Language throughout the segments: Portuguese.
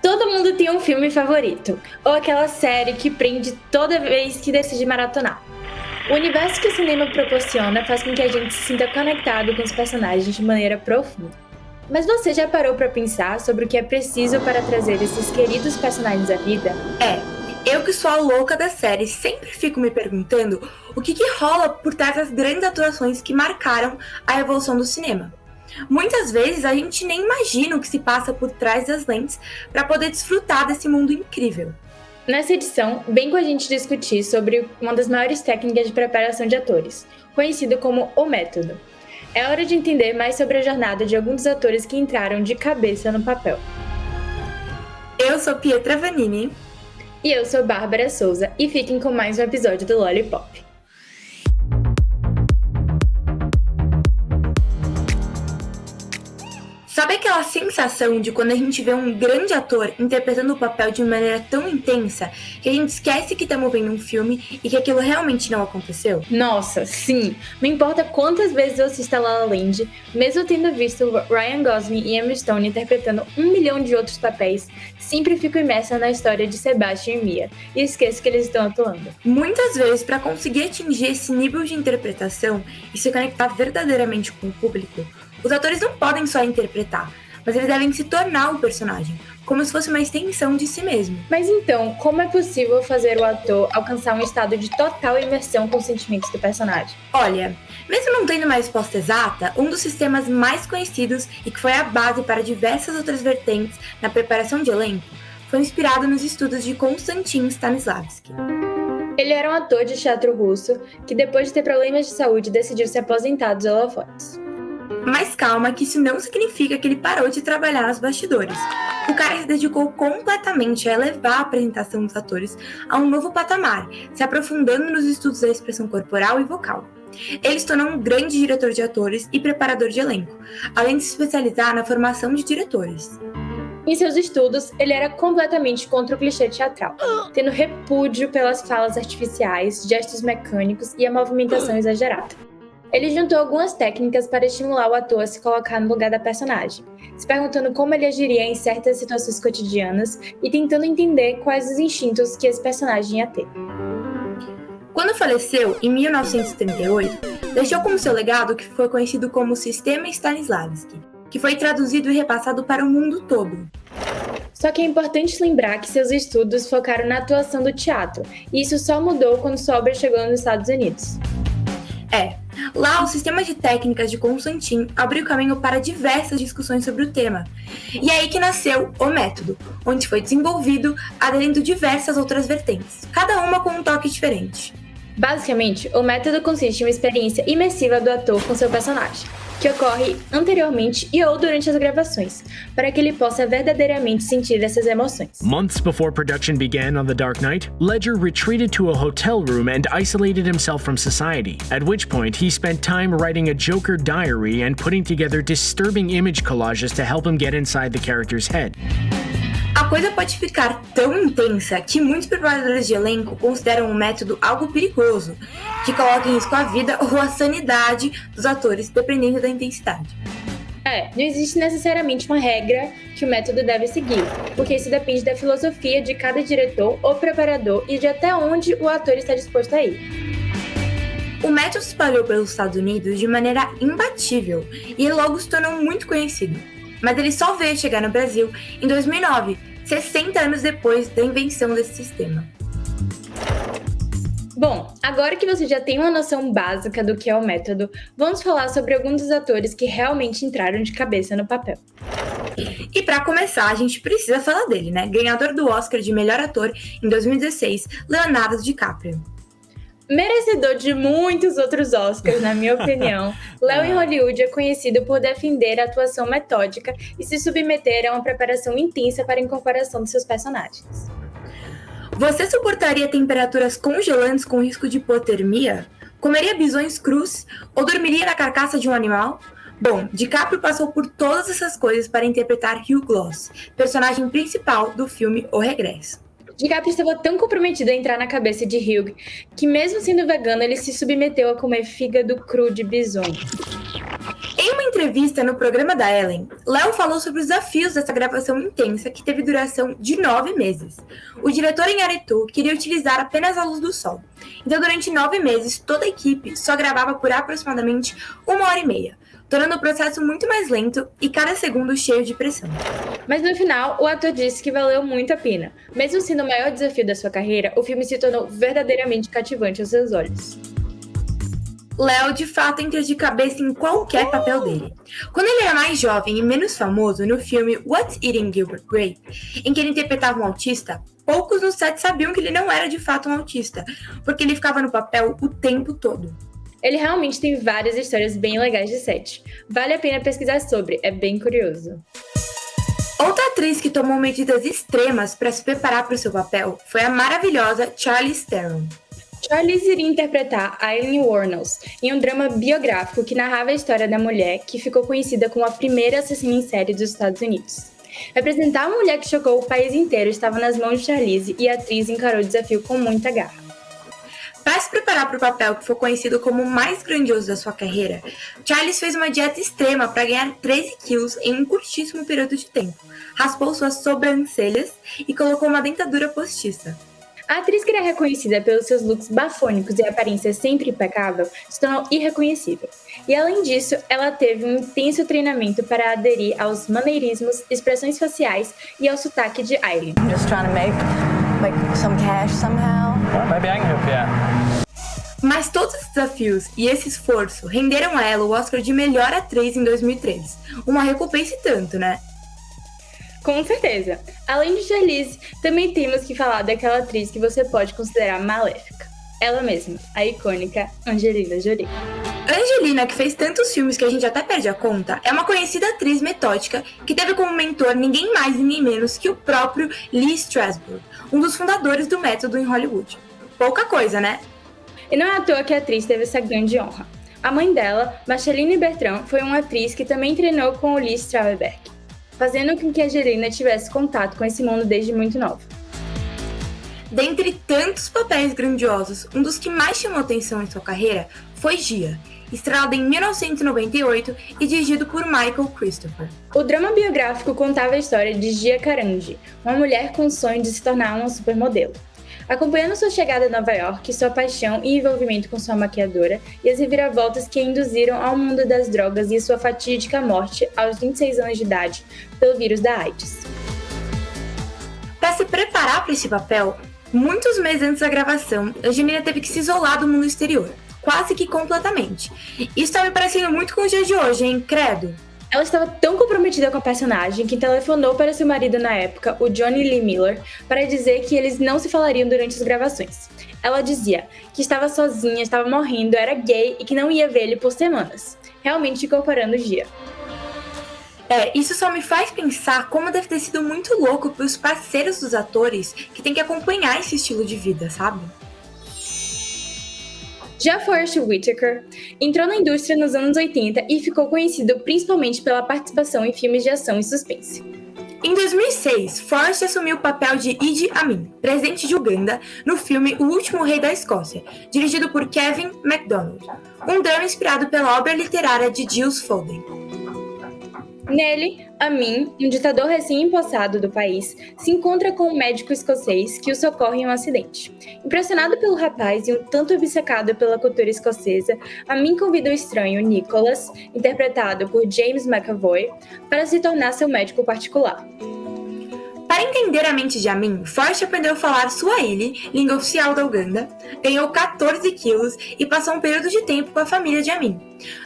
Todo mundo tem um filme favorito, ou aquela série que prende toda vez que decide maratonar. O universo que o cinema proporciona faz com que a gente se sinta conectado com os personagens de maneira profunda. Mas você já parou para pensar sobre o que é preciso para trazer esses queridos personagens à vida? Eu que sou a louca da série sempre fico me perguntando o que rola por trás das grandes atuações que marcaram a evolução do cinema. Muitas vezes a gente nem imagina o que se passa por trás das lentes para poder desfrutar desse mundo incrível. Nessa edição, vem com a gente discutir sobre uma das maiores técnicas de preparação de atores, conhecido como o método. É hora de entender mais sobre a jornada de alguns atores que entraram de cabeça no papel. Eu sou Pietra Vanini. E eu sou Bárbara Souza, e fiquem com mais um episódio do Lollipop. Sabe aquela sensação de quando a gente vê um grande ator interpretando o papel de maneira tão intensa que a gente esquece que estamos vendo um filme e que aquilo realmente não aconteceu? Nossa, sim! Não importa quantas vezes eu assisto a La La Land, mesmo tendo visto Ryan Gosling e Emma Stone interpretando 1 milhão de outros papéis, sempre fico imersa na história de Sebastian e Mia e esqueço que eles estão atuando. Muitas vezes, para conseguir atingir esse nível de interpretação e se conectar verdadeiramente com o público, os atores não podem só interpretar, mas eles devem se tornar o personagem, como se fosse uma extensão de si mesmo. Mas então, como é possível fazer o ator alcançar um estado de total imersão com os sentimentos do personagem? Olha, mesmo não tendo uma resposta exata, um dos sistemas mais conhecidos e que foi a base para diversas outras vertentes na preparação de elenco foi inspirado nos estudos de Konstantin Stanislavski. Ele era um ator de teatro russo que, depois de ter problemas de saúde, decidiu se aposentar dos holofotes. Mas calma, que isso não significa que ele parou de trabalhar nos bastidores. O cara se dedicou completamente a elevar a apresentação dos atores a um novo patamar, se aprofundando nos estudos da expressão corporal e vocal. Ele se tornou um grande diretor de atores e preparador de elenco, além de se especializar na formação de diretores. Em seus estudos, ele era completamente contra o clichê teatral, tendo repúdio pelas falas artificiais, gestos mecânicos e a movimentação exagerada. Ele juntou algumas técnicas para estimular o ator a se colocar no lugar da personagem, se perguntando como ele agiria em certas situações cotidianas e tentando entender quais os instintos que esse personagem ia ter. Quando faleceu, em 1938, deixou como seu legado o que foi conhecido como Sistema Stanislavski, que foi traduzido e repassado para o mundo todo. Só que é importante lembrar que seus estudos focaram na atuação do teatro, e isso só mudou quando sua obra chegou nos Estados Unidos. Lá, o sistema de técnicas de Konstantin abriu caminho para diversas discussões sobre o tema. E é aí que nasceu o método, onde foi desenvolvido aderindo diversas outras vertentes, cada uma com um toque diferente. Basicamente, o método consiste em uma experiência imersiva do ator com seu personagem, que ocorre anteriormente e ou durante as gravações, para que ele possa verdadeiramente sentir essas emoções. Months before production began on The Dark Knight, Ledger retreated to a hotel room and isolated himself from society, at which point he spent time writing a Joker diary and putting together disturbing image collages to help him get inside the character's head. A coisa pode ficar tão intensa que muitos preparadores de elenco consideram o método algo perigoso, que coloca em risco a vida ou a sanidade dos atores, dependendo da intensidade. Não existe necessariamente uma regra que o método deve seguir, porque isso depende da filosofia de cada diretor ou preparador e de até onde o ator está disposto a ir. O método se espalhou pelos Estados Unidos de maneira imbatível e logo se tornou muito conhecido. Mas ele só veio chegar no Brasil em 2009, 60 anos depois da invenção desse sistema. Bom, agora que você já tem uma noção básica do que é o método, vamos falar sobre alguns dos atores que realmente entraram de cabeça no papel. E para começar, a gente precisa falar dele, né? Ganhador do Oscar de melhor ator em 2016, Leonardo DiCaprio. Merecedor de muitos outros Oscars, na minha opinião, Léo em Hollywood é conhecido por defender a atuação metódica e se submeter a uma preparação intensa para a incorporação de seus personagens. Você suportaria temperaturas congelantes com risco de hipotermia? Comeria bisões crus? Ou dormiria na carcaça de um animal? Bom, DiCaprio passou por todas essas coisas para interpretar Hugh Gloss, personagem principal do filme O Regresso. DiCaprio estava tão comprometido a entrar na cabeça de Hugh que, mesmo sendo vegano, ele se submeteu a comer fígado cru de bisão. Em uma entrevista no programa da Ellen, Léo falou sobre os desafios dessa gravação intensa que teve duração de 9 meses. O diretor em Iñárritu queria utilizar apenas a luz do sol. Então, durante 9 meses, toda a equipe só gravava por aproximadamente 1h30, tornando o processo muito mais lento e cada segundo cheio de pressão. Mas no final, o ator disse que valeu muito a pena. Mesmo sendo o maior desafio da sua carreira, o filme se tornou verdadeiramente cativante aos seus olhos. Léo, de fato, entra de cabeça em qualquer papel dele. Quando ele era mais jovem e menos famoso, no filme What's Eating Gilbert Grape, em que ele interpretava um autista, poucos no set sabiam que ele não era de fato um autista, porque ele ficava no papel o tempo todo. Ele realmente tem várias histórias bem legais de set. Vale a pena pesquisar sobre, é bem curioso. Outra atriz que tomou medidas extremas para se preparar para o seu papel foi a maravilhosa Charlize Theron. Charlize iria interpretar Aileen Wuornos em um drama biográfico que narrava a história da mulher que ficou conhecida como a primeira assassina em série dos Estados Unidos. Representar a mulher que chocou o país inteiro estava nas mãos de Charlize e a atriz encarou o desafio com muita garra. Para se preparar para o papel que foi conhecido como o mais grandioso da sua carreira, Charlize fez uma dieta extrema para ganhar 13 quilos em um curtíssimo período de tempo, raspou suas sobrancelhas e colocou uma dentadura postiça. A atriz, que era reconhecida pelos seus looks bafônicos e aparência sempre impecável, se tornou irreconhecível. E além disso, ela teve um intenso treinamento para aderir aos maneirismos, expressões faciais e ao sotaque de Aileen. I'm just trying to make some cash somehow. Well, maybe I can help you out. Mas todos os desafios e esse esforço renderam a ela o Oscar de melhor atriz em 2003. Uma recompensa e tanto, né? Com certeza. Além de Charlize, também temos que falar daquela atriz que você pode considerar maléfica. Ela mesma, a icônica Angelina Jolie. Angelina, que fez tantos filmes que a gente até perde a conta, é uma conhecida atriz metódica que teve como mentor ninguém mais ninguém menos que o próprio Lee Strasberg, um dos fundadores do método em Hollywood. Pouca coisa, né? E não é à toa que a atriz teve essa grande honra. A mãe dela, Marceline Bertrand, foi uma atriz que também treinou com o Lee Strasberg, fazendo com que a Angelina tivesse contato com esse mundo desde muito nova. Dentre tantos papéis grandiosos, um dos que mais chamou atenção em sua carreira foi Gia, estrelado em 1998 e dirigido por Michael Christopher. O drama biográfico contava a história de Gia Carangi, uma mulher com o sonho de se tornar uma supermodelo. Acompanhando sua chegada a Nova York, sua paixão e envolvimento com sua maquiadora e as reviravoltas que a induziram ao mundo das drogas e sua fatídica morte aos 26 anos de idade pelo vírus da AIDS. Para se preparar para esse papel, muitos meses antes da gravação, Angelina teve que se isolar do mundo exterior, quase que completamente. Isso tá me parecendo muito com o dia de hoje, hein? Credo! Ela estava tão comprometida com a personagem que telefonou para seu marido na época, o Johnny Lee Miller, para dizer que eles não se falariam durante as gravações. Ela dizia que estava sozinha, estava morrendo, era gay e que não ia ver ele por semanas. Realmente incorporando Gia. Isso só me faz pensar como deve ter sido muito louco para os parceiros dos atores que têm que acompanhar esse estilo de vida, sabe? Já Forest Whitaker entrou na indústria nos anos 80 e ficou conhecido principalmente pela participação em filmes de ação e suspense. Em 2006, Forrest assumiu o papel de Idi Amin, presidente de Uganda, no filme O Último Rei da Escócia, dirigido por Kevin MacDonald, um drama inspirado pela obra literária de Giles Foden. Nele, Amin, um ditador recém-empossado do país, se encontra com um médico escocês que o socorre em um acidente. Impressionado pelo rapaz e um tanto obcecado pela cultura escocesa, Amin convida o estranho Nicholas, interpretado por James McAvoy, para se tornar seu médico particular. Para entender a mente de Amin, Forrest aprendeu a falar Swahili, língua oficial da Uganda, ganhou 14 quilos e passou um período de tempo com a família de Amin.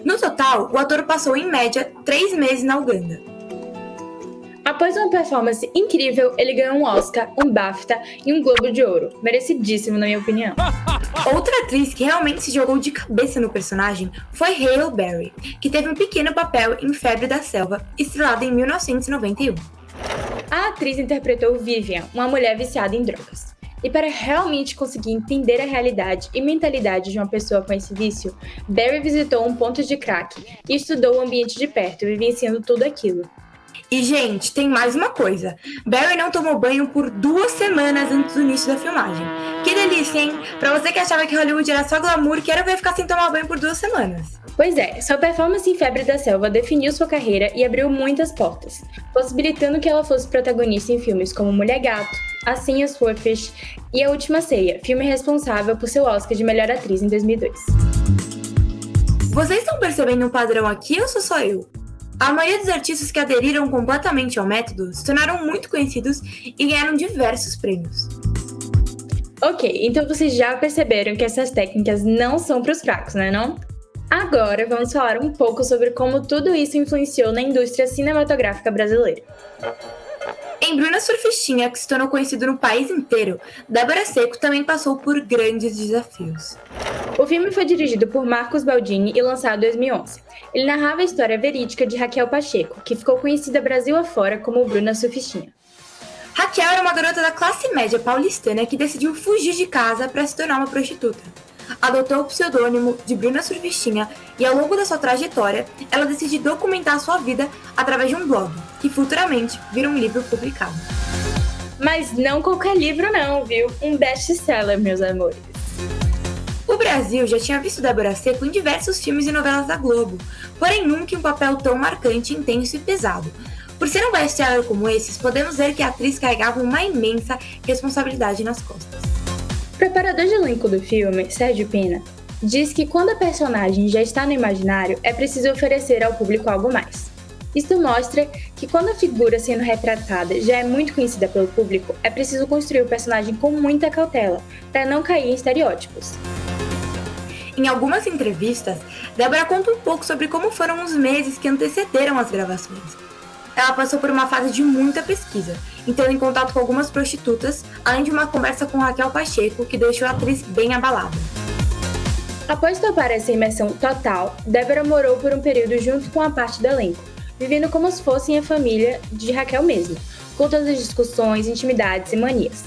No total, o ator passou em média 3 meses na Uganda. Após uma performance incrível, ele ganhou um Oscar, um BAFTA e um Globo de Ouro. Merecidíssimo, na minha opinião. Outra atriz que realmente se jogou de cabeça no personagem foi Halle Berry, que teve um pequeno papel em Febre da Selva, estrelada em 1991. A atriz interpretou Vivian, uma mulher viciada em drogas. E para realmente conseguir entender a realidade e mentalidade de uma pessoa com esse vício, Berry visitou um ponto de crack e estudou o ambiente de perto, vivenciando tudo aquilo. E, gente, tem mais uma coisa. Berry não tomou banho por 2 semanas antes do início da filmagem. Que delícia, hein? Pra você que achava que Hollywood era só glamour, quero ver ficar sem tomar banho por 2 semanas. Pois é, sua performance em Febre da Selva definiu sua carreira e abriu muitas portas, possibilitando que ela fosse protagonista em filmes como Mulher Gato, Assim as Swordfish e A Última Ceia, filme responsável por seu Oscar de Melhor Atriz em 2002. Vocês estão percebendo um padrão aqui ou sou só eu? A maioria dos artistas que aderiram completamente ao método se tornaram muito conhecidos e ganharam diversos prêmios. Ok, então vocês já perceberam que essas técnicas não são para os fracos, né não? Agora vamos falar um pouco sobre como tudo isso influenciou na indústria cinematográfica brasileira. Em Bruna Surfistinha, que se tornou conhecido no país inteiro, Débora Seco também passou por grandes desafios. O filme foi dirigido por Marcos Baldini e lançado em 2011. Ele narrava a história verídica de Raquel Pacheco, que ficou conhecida Brasil afora como Bruna Surfistinha. Raquel era uma garota da classe média paulistana que decidiu fugir de casa para se tornar uma prostituta. Adotou o pseudônimo de Bruna Surfistinha e, ao longo da sua trajetória, ela decidiu documentar sua vida através de um blog, que futuramente vira um livro publicado. Mas não qualquer livro não, viu? Um best-seller, meus amores. O Brasil já tinha visto Débora Seco em diversos filmes e novelas da Globo, porém nunca em um papel tão marcante, intenso e pesado. Por ser um best-seller como esses, podemos ver que a atriz carregava uma imensa responsabilidade nas costas. O preparador de elenco do filme, Sérgio Pena, diz que quando a personagem já está no imaginário, é preciso oferecer ao público algo mais. Isto mostra que quando a figura sendo retratada já é muito conhecida pelo público, é preciso construir o personagem com muita cautela, para não cair em estereótipos. Em algumas entrevistas, Débora conta um pouco sobre como foram os meses que antecederam as gravações. Ela passou por uma fase de muita pesquisa, entrando em contato com algumas prostitutas, além de uma conversa com Raquel Pacheco, que deixou a atriz bem abalada. Após topar essa imersão total, Débora morou por um período junto com a parte do elenco, vivendo como se fossem a família de Raquel mesmo, com todas as discussões, intimidades e manias.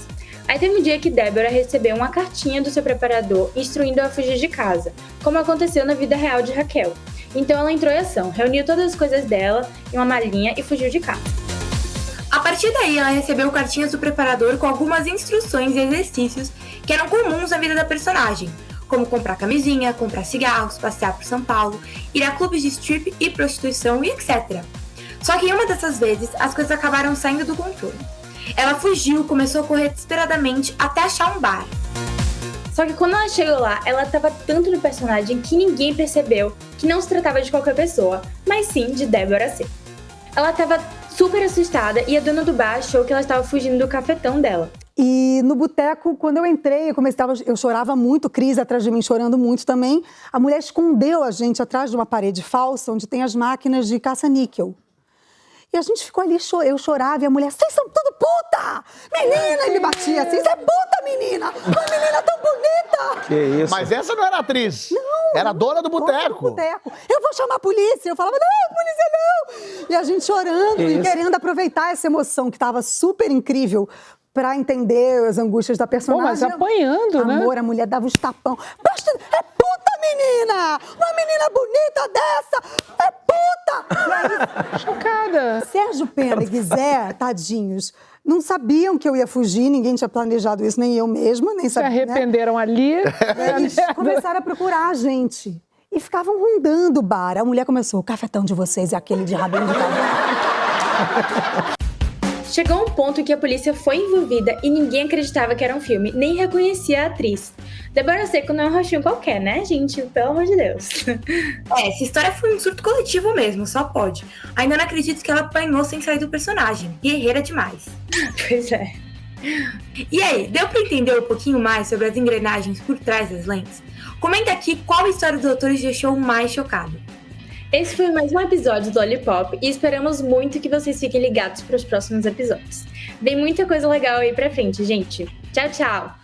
Aí teve um dia que Débora recebeu uma cartinha do seu preparador instruindo-a a fugir de casa, como aconteceu na vida real de Raquel. Então ela entrou em ação, reuniu todas as coisas dela em uma malinha e fugiu de casa. A partir daí, ela recebeu cartinhas do preparador com algumas instruções e exercícios que eram comuns na vida da personagem, como comprar camisinha, comprar cigarros, passear por São Paulo, ir a clubes de strip e prostituição e etc. Só que em uma dessas vezes, as coisas acabaram saindo do controle. Ela fugiu, começou a correr desesperadamente até achar um bar. Só que quando ela chegou lá, ela estava tanto no personagem que ninguém percebeu que não se tratava de qualquer pessoa, mas sim de Débora Seco. Ela estava super assustada e a dona do bar achou que ela estava fugindo do cafetão dela. E no boteco, quando eu entrei, eu chorava muito, Cris atrás de mim chorando muito também. A mulher escondeu a gente atrás de uma parede falsa, onde tem as máquinas de caça-níquel. E a gente ficou ali, eu chorava, e a mulher, vocês são tudo puta! Menina! E me batia assim, você é puta, menina! Uma menina tão bonita! Que isso? Mas essa não era atriz. Não. Era dona do boteco. Eu vou chamar a polícia. Eu falava, não, polícia não! E a gente chorando e querendo aproveitar essa emoção que estava super incrível pra entender as angústias da personagem. Pô, mas apanhando, né? Amor, a mulher dava uns tapão. É puta, menina! Uma menina bonita dessa! É puta! Chocada. Sérgio Pena e Guizé, tadinhos, não sabiam que eu ia fugir, ninguém tinha planejado isso, nem eu mesma, nem sabia. Se arrependeram, né? Ali. Eles começaram a procurar a gente. E ficavam rondando o bar. A mulher começou, o cafetão de vocês é aquele de rabinho de cavalo. Chegou um ponto em que a polícia foi envolvida e ninguém acreditava que era um filme, nem reconhecia a atriz. Débora Seco não é um rostinho qualquer, né, gente? Pelo amor de Deus. Essa história foi um surto coletivo mesmo, só pode. Ainda não acredito que ela apanhou sem sair do personagem. Guerreira demais. Pois é. E aí, deu pra entender um pouquinho mais sobre as engrenagens por trás das lentes? Comenta aqui qual história dos autores te deixou mais chocado. Esse foi mais um episódio do Lollipop e esperamos muito que vocês fiquem ligados para os próximos episódios. Vem muita coisa legal aí pra frente, gente. Tchau, tchau!